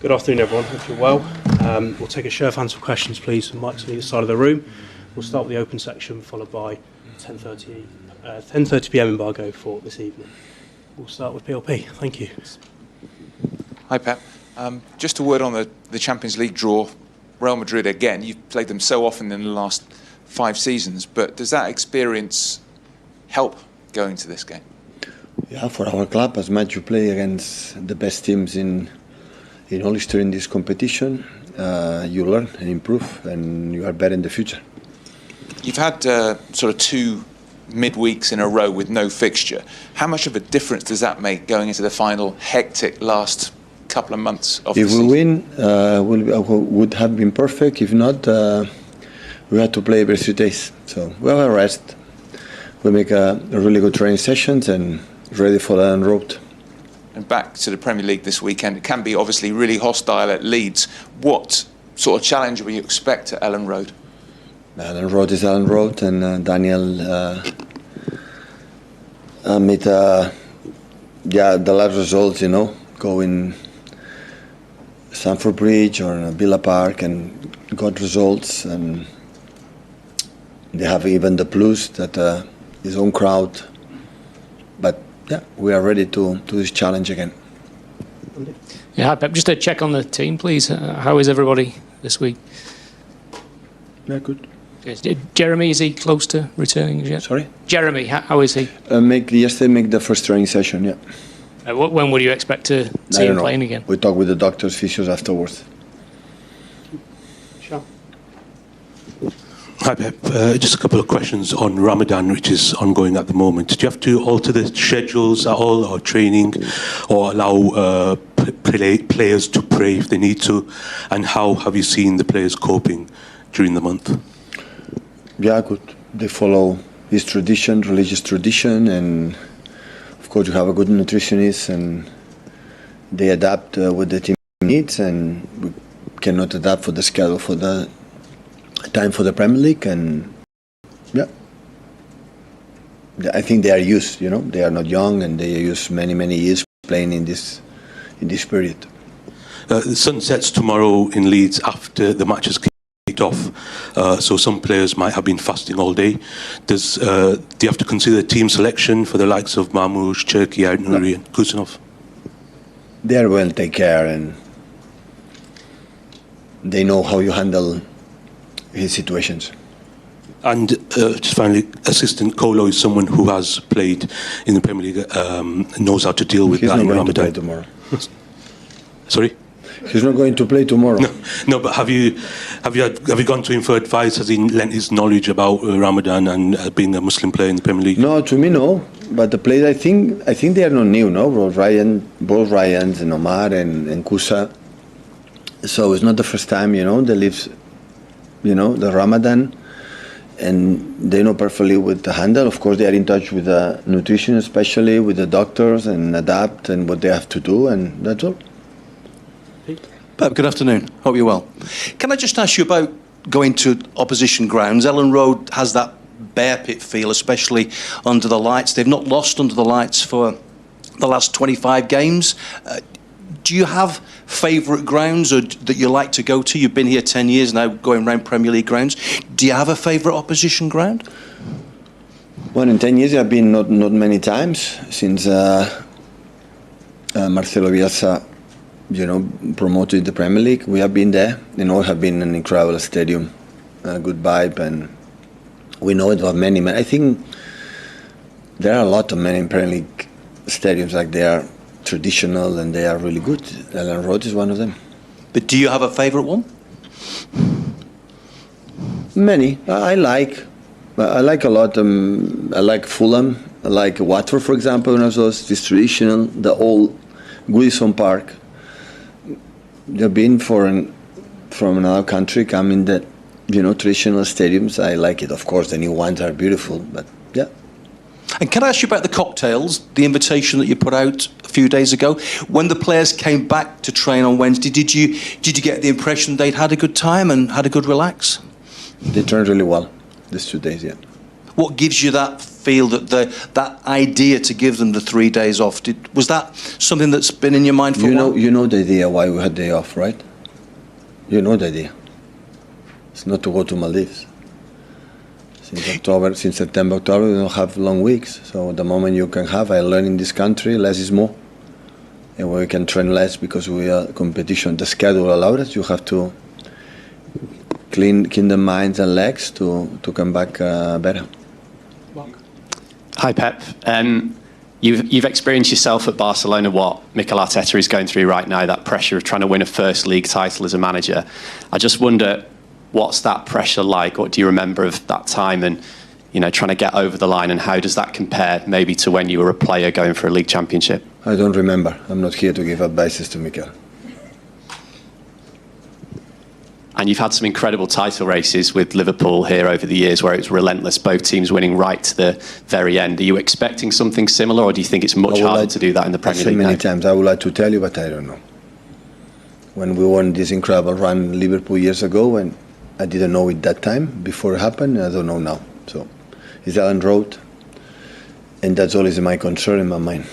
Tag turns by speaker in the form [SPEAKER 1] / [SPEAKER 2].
[SPEAKER 1] Good afternoon, everyone. Hope you're well. We'll take a show of hands for questions, please, from mics on either side of the room. We'll start with the open section, followed by 10:30 p.m. embargo for this evening. We'll start with PLP. Thank you.
[SPEAKER 2] Hi, Pep. Just a word on the Champions League draw. Real Madrid, again, you've played them so often in the last 5 seasons, but does that experience help going to this game?
[SPEAKER 3] Yeah, for our club, as much you play against the best teams in all history in this competition, you learn and improve, and you are better in the future.
[SPEAKER 2] You've had sort of 2 midweeks in a row with no fixture. How much of a difference does that make going into the final hectic last couple of months of the season?
[SPEAKER 3] If we win, would have been perfect. If not, we had to play every 3 days. So we have a rest. We make a really good training sessions and ready for the Elland Road.
[SPEAKER 2] And back to the Premier League this weekend, it can be obviously really hostile at Leeds. What sort of challenge will you expect at Elland Road?
[SPEAKER 3] Elland Road is Elland Road, and Daniel made the last results, going Stamford Bridge or Villa Park, and got results, and they have even the plus that his own crowd. But yeah, we are ready to do this challenge again.
[SPEAKER 4] Yeah, hi Pep. Just a check on the team, please. How is everybody this week?
[SPEAKER 3] Yeah, good.
[SPEAKER 4] Jérémy, is he close to returning yet?
[SPEAKER 3] Sorry?
[SPEAKER 4] Jérémy, how is he?
[SPEAKER 3] Yesterday make the first training session, yeah.
[SPEAKER 4] When would you expect to see him playing again?
[SPEAKER 3] We talk with the doctors, physios afterwards.
[SPEAKER 1] Sure.
[SPEAKER 5] Hi Pep, just a couple of questions on Ramadan, which is ongoing at the moment. Do you have to alter the schedules at all, or training, or allow players to pray if they need to? And how have you seen the players coping during the month?
[SPEAKER 3] Yeah, good. They follow his tradition, religious tradition, and of course you have a good nutritionist, and they adapt what the team needs, and we cannot adapt for the schedule for the time for the Premier League, and yeah, I think they are used. They are not young, and they are used many years playing in this period.
[SPEAKER 5] The sun sets tomorrow in Leeds after the match has kicked off, so some players might have been fasting all day. Do you have to consider team selection for the likes of Marmoush, Cherki, Nouri, and Kusanov?
[SPEAKER 3] They are well taken care, and they know how you handle his situations.
[SPEAKER 5] And just finally, assistant Kolo is someone who has played in the Premier League, knows how to deal with that in Ramadan.
[SPEAKER 3] He's not going to play tomorrow.
[SPEAKER 5] Sorry?
[SPEAKER 3] He's not going to play tomorrow.
[SPEAKER 5] No, but have you gone to him for advice? Has he lent his knowledge about Ramadan and being a Muslim player in the Premier League?
[SPEAKER 3] No, to me no. But the players, I think they are not new, no? Both Ryans and Omar and Kusa. So it's not the first time, they live, the Ramadan, and they know perfectly with the handle. Of course, they are in touch with the nutrition, especially with the doctors, and adapt and what they have to do, and that's all.
[SPEAKER 6] Pep, good afternoon. Hope you're well. Can I just ask you about going to opposition grounds? Elland Road has that bear pit feel, especially under the lights. They've not lost under the lights for the last 25 games. Do you have favourite grounds or that you like to go to? You've been here 10 years now, going around Premier League grounds. Do you have a favourite opposition ground?
[SPEAKER 3] Well, in 10 years I've been not many times since Marcelo Bielsa, promoted the Premier League. We have been there. Have been an incredible stadium, a good vibe, and we know it of many. I think there are a lot of many Premier League stadiums like they are traditional and they are really good. Elland Road is one of them.
[SPEAKER 6] But do you have a favourite one?
[SPEAKER 3] Many. I like a lot. I like Fulham. I like Watford, for example. One of those. This traditional, the old Goodison Park. They've been from another country, coming that traditional stadiums. I like it. Of course, the new ones are beautiful, but yeah.
[SPEAKER 6] And can I ask you about the cocktails, the invitation that you put out a few days ago? When the players came back to train on Wednesday, did you get the impression they'd had a good time and had a good relax?
[SPEAKER 3] They trained really well these 2 days, yeah.
[SPEAKER 6] What gives you that feel that that idea to give them the 3 days off, was that something that's been in your mind for a while?
[SPEAKER 3] You know the idea why we had day off, right? You know the idea. It's not to go to Maldives. Since September, October, we don't have long weeks. So the moment you can have, I learn in this country, less is more. And we can train less because we are competition. The schedule allows us. You have to clean the minds and legs to come back better.
[SPEAKER 7] Hi, Pep. You've experienced yourself at Barcelona what Mikel Arteta is going through right now, that pressure of trying to win a first league title as a manager. I just wonder, what's that pressure like? What do you remember of that time and, trying to get over the line, and how does that compare maybe to when you were a player going for a league championship?
[SPEAKER 3] I don't remember. I'm not here to give advices to Mikel.
[SPEAKER 7] And you've had some incredible title races with Liverpool here over the years where it's relentless, both teams winning right to the very end. Are you expecting something similar, or do you think it's much harder to do that in the Premier League?
[SPEAKER 3] Many times I would like to tell you, but I don't know. When we won this incredible run Liverpool years ago, and I didn't know it that time before it happened, I don't know now. So it's Elland Road, and that's always my concern in my mind.